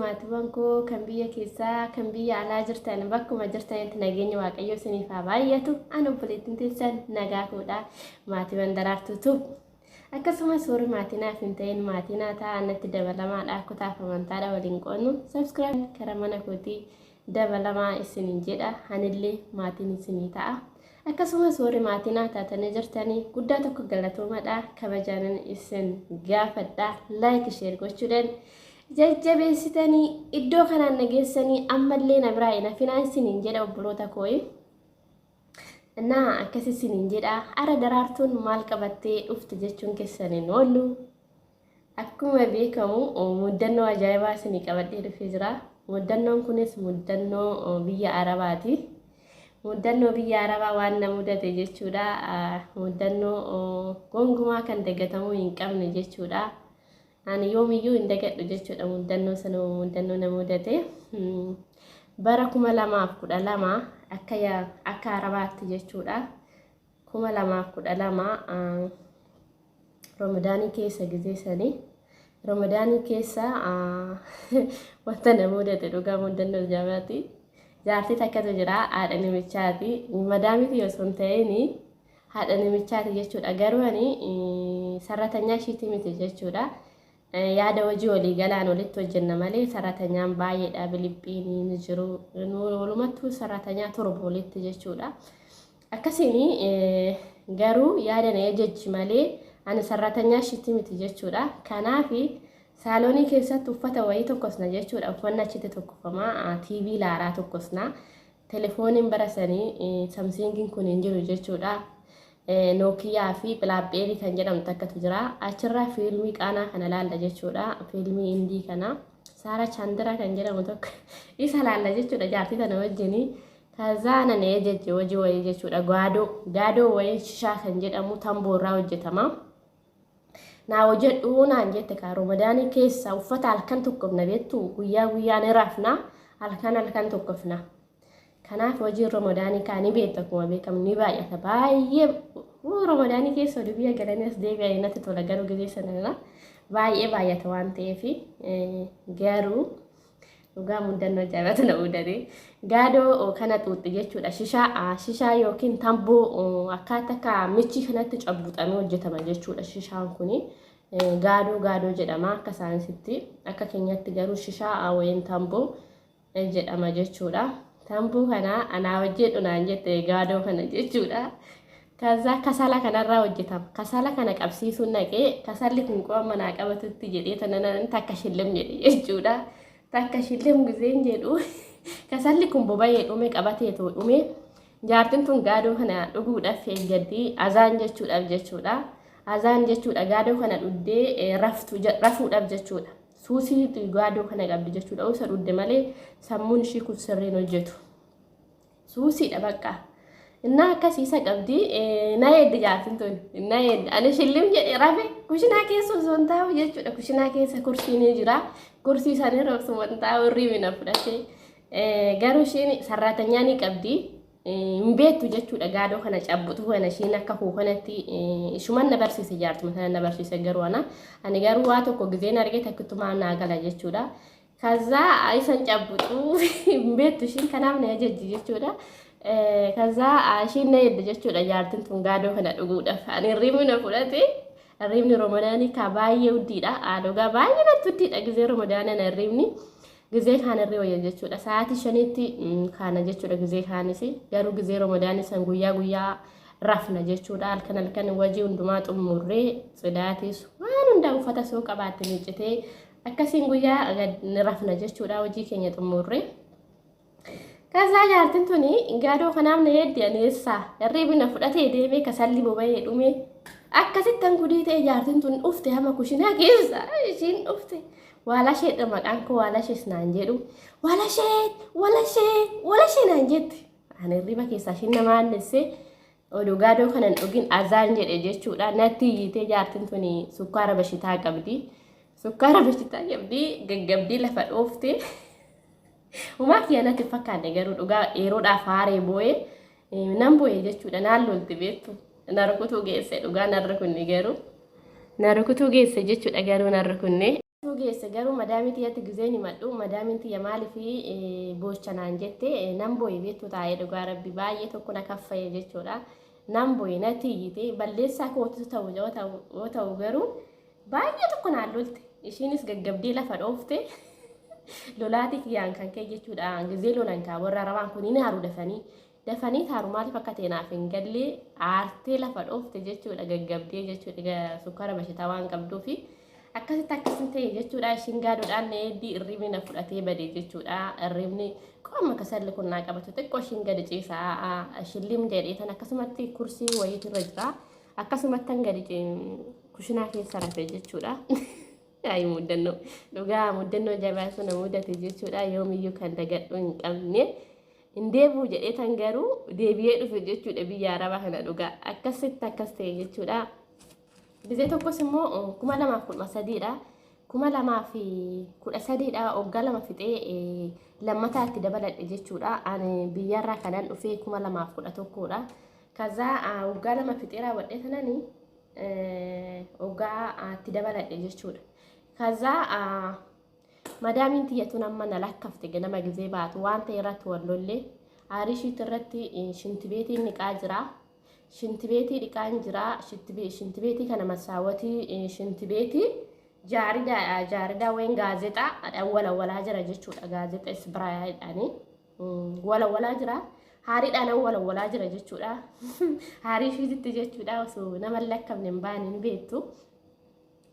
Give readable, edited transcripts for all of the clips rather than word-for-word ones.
maatiiwwan koo kan biyya keessaa kan biyya alaa jirtan bakkuma jirtanitti nageenya waaqayyoo isiniif haa baay'atu. Ani obboleettiin teessan nagaa koodha maatiiwwan daraartuutu. Akkasumas warri maatii naaf hin ta'in maatii naa ta'an natti dabalamaadha kutaaf amantaadha waliin qoonnu subscribe karaa mana kootii dabalamaa isiniin jedha anillee maatiin isinii ta'a. Akkasumas warri maatii naa taatanii jirtanii guddaa tokko galatoomaadha kabajaanan isin gaafadha like share gochuudhaan jajjabeessitanii iddoo kanaan nageessanii ammallee na biraa ina finansiniin jedha obboloota kooyi. Naa akkasii isiniin jedha ara daraartuun maal qabattee dhufte jechuun keessaniin oollu. Akkuma beekamu muddannoo ajaa'ibaa isinii qabadhee dhufee jira. Muddannoon kunis muddannoo biyya Arabaati. Muddannoo biyya Arabaa waan na mudate jechuudha. Muddannoo gongumaa kan dagatamuu hin qabne jechuudha. Ani yoomiyyuu hin dagadhu jechuudha muddannoo sana muddannoo na mudate. Bara 2012 akka Arabaatti jechuudha. 2012 Ramadaanii keessa gizeessanii Ramadaanii keessa wanta na mudate dhugaa muddannoo jaabaati. Jaartii takkatu jira haadha namichaati. Madaamiti osoo hin ta'in haadha namichaati jechuudha. Garuu ani sarratanyaa ishiitii miti jechuudha. Yaada hojii walii galaan walitti hojjenna malee sarratanyaan baay'eedha Biliiphiinii ni jiru. Walumattuu sarratanyaa torba walitti jechuudha. Akkasiin garuu yaada na ajajji malee ani sarratanyaa ishiitii miti jechuudha. Kanaaf saaloonii keessatti uffata wayii tokkosna jechuudha. Uffanni achitti tokkofamaa TV laaraa tokkosna. Telefooniin barasanii Samsingiin kun hin jiru jechuudha. Nokiyaa fi Blackberry kan jedhamu takkatu jira. Achirraa fiilmii qaanaa kana laalla jechuudha. Fiilmii indii kana Saara Chandra kan jedhamu tokko isa laalla jechuudha. Jaartii tana wajjin kazaana na ejeje hojii wayii jechuudha. Gaadoo wayii shishaa kan jedhamu tamboorraa hojjetama. Na hojjedhu naan jette ka Ramadaanii keessa uffata halkan tokkofna beektu guyyaa guyyaan raafna halkan tokkofna. Kanaaf hojii Ramadaanii kaanii beektu akkuma beekamu ni baay'ata baay'ee Ramadaanii keessa oduu biyya galaniis deebi'anii natti tola garuu gizee sanarra baay'ee baay'ata waan ta'eef garuu dhugaa muddannoo jaallatu na mudate gaadoo kana xuuxxi jechuudha. Shishaa yookiin tamboo akkaataa akka michi kanatti cabbuxamee hojjetama jechuudha. Shishaan kuni gaadoo jedhama akka saayinsitti. Akka keenyatti garuu shishaa wayin tamboo jedhama jechuudha. Tamboo kana anaa hojjedhu naan jette gaadoo kana jechuudha. Kaza kasala kanarraa hojjetama. Kasala kana qabsiisuun naqee kasalli kun qooma naa qabatutti jedhee tanan takka shillim jedhe jechuudha. Takka shillim gizeen jedhu kasalli kun boba'ee dhume qabatee too dhume jaartiin tun gaadoo kana dhuguudhaaf eeggaddi azaan jechuudha. Azaan jechuudha gaadoo kana dhuddee rafuudhaaf jechuudha. Suusii gaadoo kana qabdi jechuudha. Osa dhudde malee sammuun ishii kun sirriin hojjetu. Suusiidha bakka. Innaa akkasiisa qabdi na eeddi jaartiin tun na eeddi ani shillim jedhe rafe kushinaa keessa osoo hin taa'u jechuudha. Kushinaa keessa kursiin jira. Kursii sanirra osoo hin taa'u hirribi na fudhate. Garuu ishiin sarratanyaa ni qabdi. Hin beektu jechuudha gaadoo kana cabbutu kana ishiin akka kuukanatti ishuman na barsiise jaartuma sana na barsiise garuu ani garuu waa tokko gizeen argee takkittumaa naa gala jechuudha. Kazaa isan cabbutu hin beektu ishiin kanaaf na ajajji jechuudha. Kazaa ishiin na eedda jechuudha jaartiin tun gaadoo kana dhuguudhaaf. Ani hirribni na fudhate hirribni Ramadaanii ka baay'ee uddiidha. Dhugaa baay'ee natti uddiidha gizee Ramadaanii na hirribni. Gizee kaan irree wayya jechuudha. Sa'aatii 5tti kana jechuudha gizee kaanis. Garuu gizee Ramadaanii san guyyaa rafna jechuudha. Halkan wajii hundumaa xumurree sidaatis waan hundaa uffata soo qabaatte miiccitee akkasiin guyyaa rafna jechuudha. Hojii keenya xumurree. Kazaa jaartiin tuni gaadoo kanaaf na eeddi aneessa hirribi na fudhatee deemee kasalli boba'ee dhume akkasittan gudii ta'e jaartiin tun dhufte hama kushinaa keessa ishiin dhufte. Waalasheedha maqaan koo waalashees naan jedhu walashee naan jette. Ani hirriba keessaa ishiin nama aanneesse oduu gaadoo kanan dhugin azaan jedhe jechuudha. Natti hiitee jaartiin tuni sukkaara bashitaa qabdi. Sukkaara bashitaa qabdi gaggabdii lafa dhoofte. Umaa kiyyanatti fakkaate garuu dhugaa yeroodhaaf haaree boo'ee nan boo'ee jechuudha. Naan lolti beektu narkutuu geesse dhugaa narra kunne garuu narkutuu geesse jechuudha garuu narra kunne. Geesse garuu madaamiti yatti gizeen himadhu madaamiti yamaali fi boochanaan jette nan boyi beektu taa'ee dhugaa rabbi baay'ee tokko na kaffaye jechuudha. Nan boyi na tiyyite balleessaa kootu ta'u yoo ta'u garuu baay'ee tokko naan lolte ishiinis gaggabdee lafa dhoofte lolaati kiyyaan kan ka'e jechuudha. Gizee lolan kaa warra arabaan kun ni haru dafanii taaru maaliif akka ta'e naaf hin galle aartee lafa dhoofte jechuudha gaggabdee jechuudha sukkaara bashitaa waan qabduufi. Akkasitti ta'e jechuudha ishiin gaadoodhaan eeddii irribni na fudhatee badee jechuudha irribni qooma kasalli kun naa qabatu xiqqoo ishiin gadi ciisaa shillim jedheetan akkasumatti kursii wayiitirra jira akkasumatti han gadi kushinaa keessa rafe jechuudha. Ayi muddannoo dhugaa muddannoo jabaatu na mudate jechuudha yoomiyyuu kan dagadhu hin qabne hin deebi'u jedheetan garuu deebi'ee dhufe jechuudha biyya arabaa kana dhugaa akkasitti akkas ta'e jechuudha. Gizee tokkos immoo 2013dha. 2013dha waggaa lama fixee lammataatti dabaladhe jechuudha. Ani biyyarraa kanan dhufee 2011dha. Kaza waggaa lama fixee raawwadhe sanani waggaatti dabaladhe jechuudha. Kaza madaamin tiyyatuun amma na lakkafte ganama gizee baatu waan ta'e irratti wallollee aarishiit irratti shintibeetiin niqaa jira. Shintibeetii dhiqaan jira shintibeetii kana masaawwatii shintibeetii jaaridaa wayin gaazexaa walawalaa jira jechuudha gaazexaa isbiraayaadhaani walawalaa jira haariidhaan walawalaa jira jechuudha haarishiititti jechuudha osoo nama lakkafne hin baane hin beektu.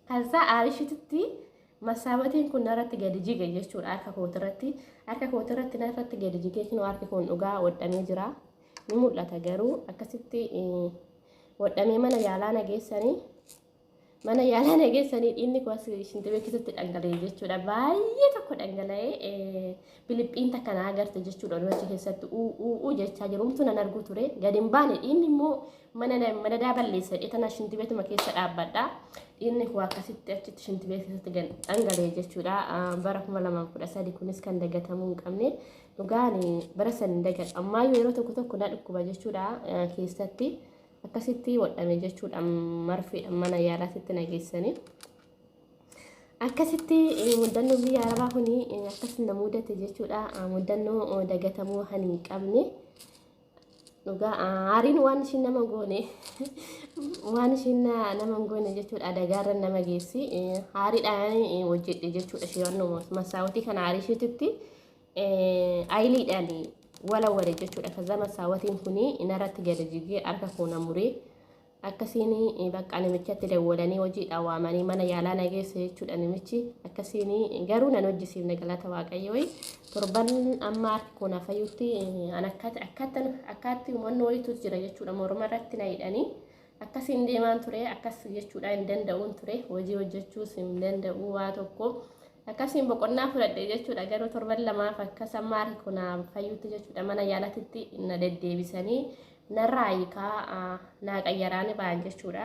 Kaza haarishiititti masaawwatiin kun narratti gadi jige jechuudha harka kootirratti narratti gadi jige kinoo harki kun dhugaa wadhamee jira. Ni mul'ata garuu akkasitti wadhamee mana yaalaa nageessanii dhiinni kuwas shintibee keessatti dhangala'ee jechuudha. Baay'ee tokko dhangala'ee Filiippiin takka na agarte jechuudha wachi keessatti jechaa jirumtu nan argu ture gadi hin baane dhiinni immoo mana balleessa dheetana shintibeetuma keessa dhaabbadha. Dhiinni kuwa akkasitti achitti shintibee keessatti dhangala'ee jechuudha. Bara 2013 kunis kan dagatamuu hin qabne dhugaan bara san dagat amma yeroo tokko na dhukkuba jechuudha keessatti akkasitti wadhame jechuudha marfii mana yaalaatti nageessanii akkasitti mudannoo biyya arabaa kuni akkas na mudate jechuudha mudannoo dagatamuu hin qabne dhugaa aariin waan ishiin nama goone waan ishiin nama goone jechuudha dagaarra nama geessi aariidhaan hojjedhe jechuudha shiyannoo masaawwatii kana aarishiititti ayiliidhaan walawale jechuudha. Kaza masaawwatiin kuni inarratti gadi jigee harka koona muree akkasiin bakka namichatti dawwalanii hojiidhaan waamanii mana yaalaa nageessa jechuudha namichi akkasiin garuu nan hojjisiifne galata waaqayyoo torban amma harki koona fayyutti an akkaatti uummanni wayiitu jira jechuudha morma irratti na hidhanii akkasiin deemaan ture akkas jechuudha hin danda'uun ture hojii hojjechuus hin danda'u waa tokko. Akkasiin boqonnaa fudhadhe jechuudha garuu torban lamaaf akkas amma harki koona fayyutti jechuudha mana yaalaatti na deddeebisanii narraa hiikaa naa qayyaraani ba'an jechuudha.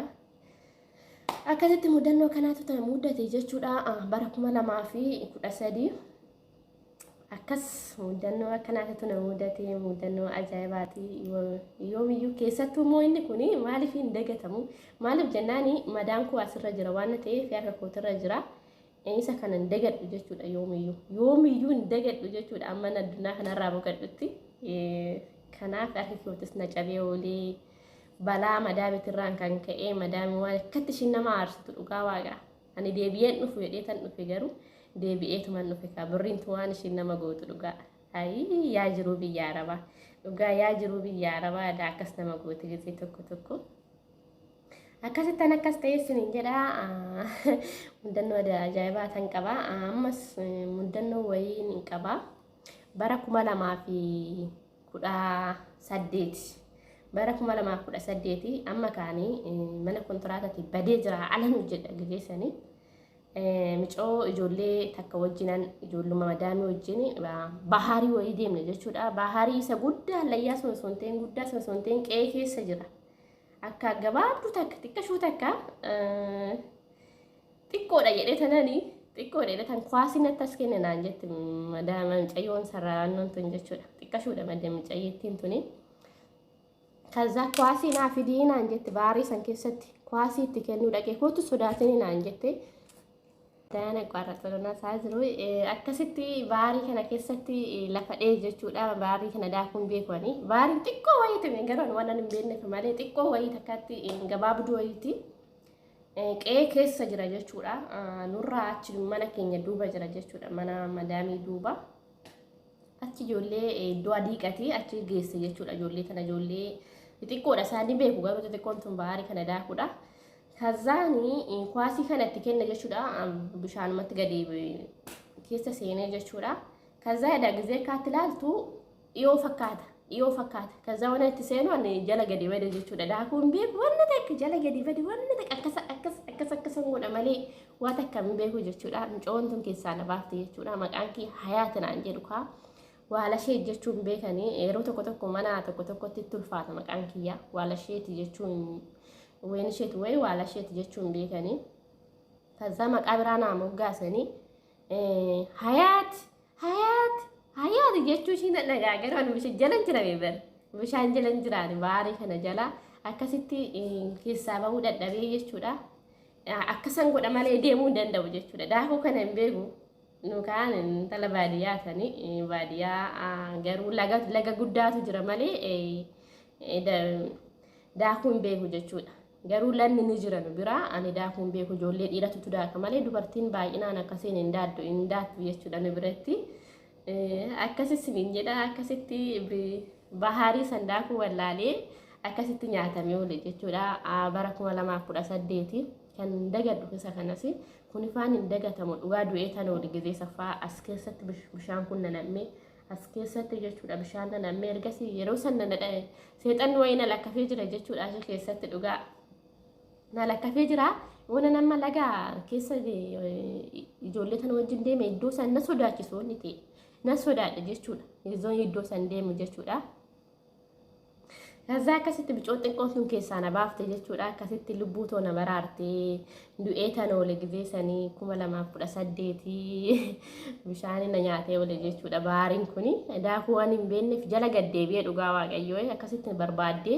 Akkasitti mudannoo kanaatu ta'e mudate jechuudha bara 2013 akkas mudannoo akkanaatu na mudate mudannoo ajaa'ibaati yoomiyyuu keessattuu immoo inni kuni maaliif hin dagatamu maaliif jennaani madaan koo asirra jira waan ta'eef harka kootirra jira. Isa kanan dagadhu jechuudha yoomiyyuu hin dagadhu jechuudha amma addunyaa kanarraa boqadhutti kanaaf harki kootis na cabee oolee balaa madaabitirraan kan ka'e madaami waan akkatti ishiin nama aarsitu dhugaa waaqa ani deebi'een dhufu jedheetan dhufe garuu deebi'eetuman dhufe kaa birriintu waan ishiin nama gootu dhugaa ayi yaa jiruu biyya arabaa dhugaa yaa jiruu biyya arabaa akkas nama gootu gisee tokko akkasittan akkas ta'e isiniin jedha mudannoo ajaa'ibaa tan qaba ammas mudannoo wayii ni qaba bara 2018 amma kaanii mana kontiraatatti badee jira alan hojjedha gideessanii micoo ijoollee takka wajjinan ijoolluma madaamii wajjin baharii wayii deemne jechuudha baharii isa guddaa layyaa sonsonteen guddaa sonsonteen qe'ee keessa jira. Akka gabaabduu takka xiqqashuu takka xiqqoodha jedhetanani xiqqoodha jedhetan kwaasiin attas kennanaan jetti madaama mucayyoon sararaannoon tun jechuudha xiqqashuudha madda mucayyettiin tuni. Kaza kwaasii naa fidii naan jetti baarii san keessatti kwaasii itti kennuu dhaqee kootu sodaatanii naan jette Taana qorattoonni saaziruu akkasitti baarii kana keessatti lafa dhee jechuudha. Baarii kana daakuun beekani. Baariin xiqqoo wayitame garuu waan hin beekneef malee xiqqoo wayii takkaatti gabaabduu wayiiti. Qe'ee keessa jira jechuudha. Nurraa achi mana keenya duuba jira jechuudha. Mana madaamii duuba. Achi ijoollee iddoo adiiqati achi geesse jechuudha. Ijoollee tana ijoollee xiqqoodha isaanii beeku garuu xixiqqoon tun baarii kana daakuudha. Kazani kwasii kanatti kenna jechuudha. Bishaanumatti gadi keessa seenee jechuudha. Kazaa eda gizee kaatti ilaaltu dhiyoo fakkaata. Kazaa waan itti seenu ani jala gadi bade jechuudha. Daakuun beeku wanna takka jala gadi bade wanna takka akkas godha malee waa takka hin beeku jechuudha. Mucoon tun keessaa na baafte jechuudha. Maqaan kee Hayaat naan jedhu kaa Waalashee jechuun beekanii yeroo tokko mana tokkotti itti ulfaata maqaan kiyya Waalasheeti jechuun وين شيت وين ولا شيت جتشون بيكني كذا ما قابرانا موجاسني حياة جتشو شيء نجاجر أنا مش جلن جرا بيبر مش عن جلن جرا باري كنا جلا أكستي كيسابا ودا دبي جتشودا أكسان قد ما لدي مو دندا وجتشودا ده هو كان يبيعو نكان تلا باديا ثاني باديا جرو لقى قدات جرا مالي ده هو يبيعو جتشودا garuu lanni ni jiran bira ani daakuun beeku ijoollee dhiiratu daaka malee dubartiin baay'inaan akkasiin hin daattu jechuudha ni biratti akkasitti min jedha akkasitti baharii sandaakuu wallaalee akkasitti nyaatamee oole jechuudha bara 2018 kan dagadhu isa kanas kun ifaan hin dagatamu dhugaa du'ee tan oole gizee safaa as keessatti bishaan kun nanamee as keessatti jechuudha bishaan nanamee ergasii yeroo san nanadha seexanni wayina lakkafee jira jechuudha as keessatti dhugaa nalakafee jira wana nama laga keessa ijoollee tan wajjin deeme iddoo san na sodaachisu niti na sodaadha jechuudha izoon iddoo san deemu jechuudha kaza akkasitti bicoo xiqqoon sun keessaa na baafte jechuudha akkasitti lubbuu too na baraarte du'ee tan oole gizee sanii 2018 bishaan na nyaatee oole jechuudha baariin kuni daakuu waan hin beekneef jala gaddeebi'ee dhugaa waaqayyoo akkasitti barbaadde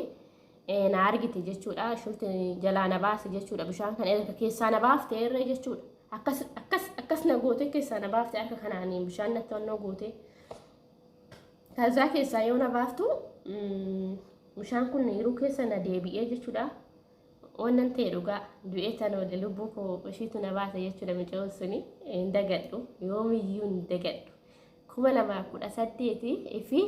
na argite jechuudha shulti jala na baase jechuudha bishaan kan erga keessaa na baafte irra jechuudha akkas na goote keessaa na baafte akka kanaanii bishaan natti onnoo goote kaza keessaa yoo na baaftu bishaan kun yeroo keessa na deebi'ee jechuudha wannan ta'e dhugaa du'ee tan oole lubbuu koo ishiitu na baase jechuudha micoon suni hin dagadhu yoomiyyuu hin dagadhu 2018 fi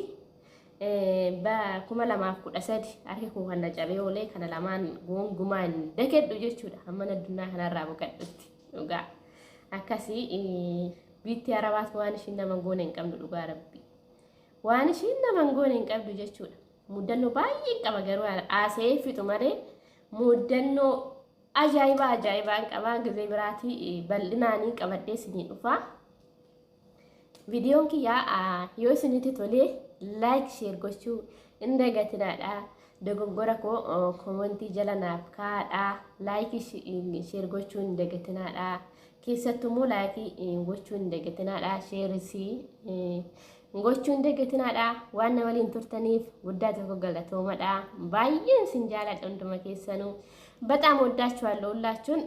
ba 2013 arke ko kan jabe ole kana lamaan gongumaan dagadhu jechuudha amma addunyaa kanarraa boqadhutti dhugaa akkasi biitti arabaat waan ishin nama goone hin qabdu dhugaa rabbi waan ishin nama goone hin qabdu jechuudha muddannoo baay'ee qaba garuu aasee fitu malee muddannoo ajaa'ibaan qaba gizee biraatii bal'inaanii qabadhee sinii dhufa videoon kiyyaa yoo isinitti tolee like share gochuu inda gatinaadha dogoggora ko commenti jala naaf kaadha like share gochuu inda gatinaadha keessattuu like gochuu inda gatinaadha share si gochuu inda gatinaadha waan waliin turtaniif guddaa tokko galatoomadha baay'een sin jaaladha hunduma keessanuu በጣም ወዳችኋለሁ ሁላችሁን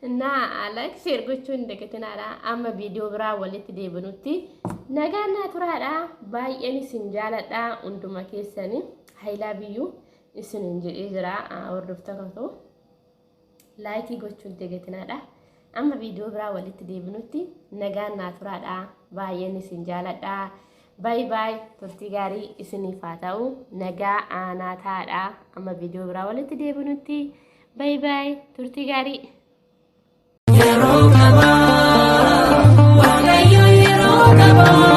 እና like share gochuu inda gatinaadha amma video biraa walitti deebinutti nagaana turaadha baay'een sin jaaladha hunduma keessanii I love you isin jedhee jira hordoftoota like gochuu inda gatinaadha amma video biraa walitti deebinutti nagaana turaadha baay'een sin jaaladha bye bye turtii gaarii isiniif haa ta'u nagaa aanaa taadha amma video biraa walitti deebinutti bye bye turtii gaarii Yeroo gabaa waaqayyo yeroo gabaa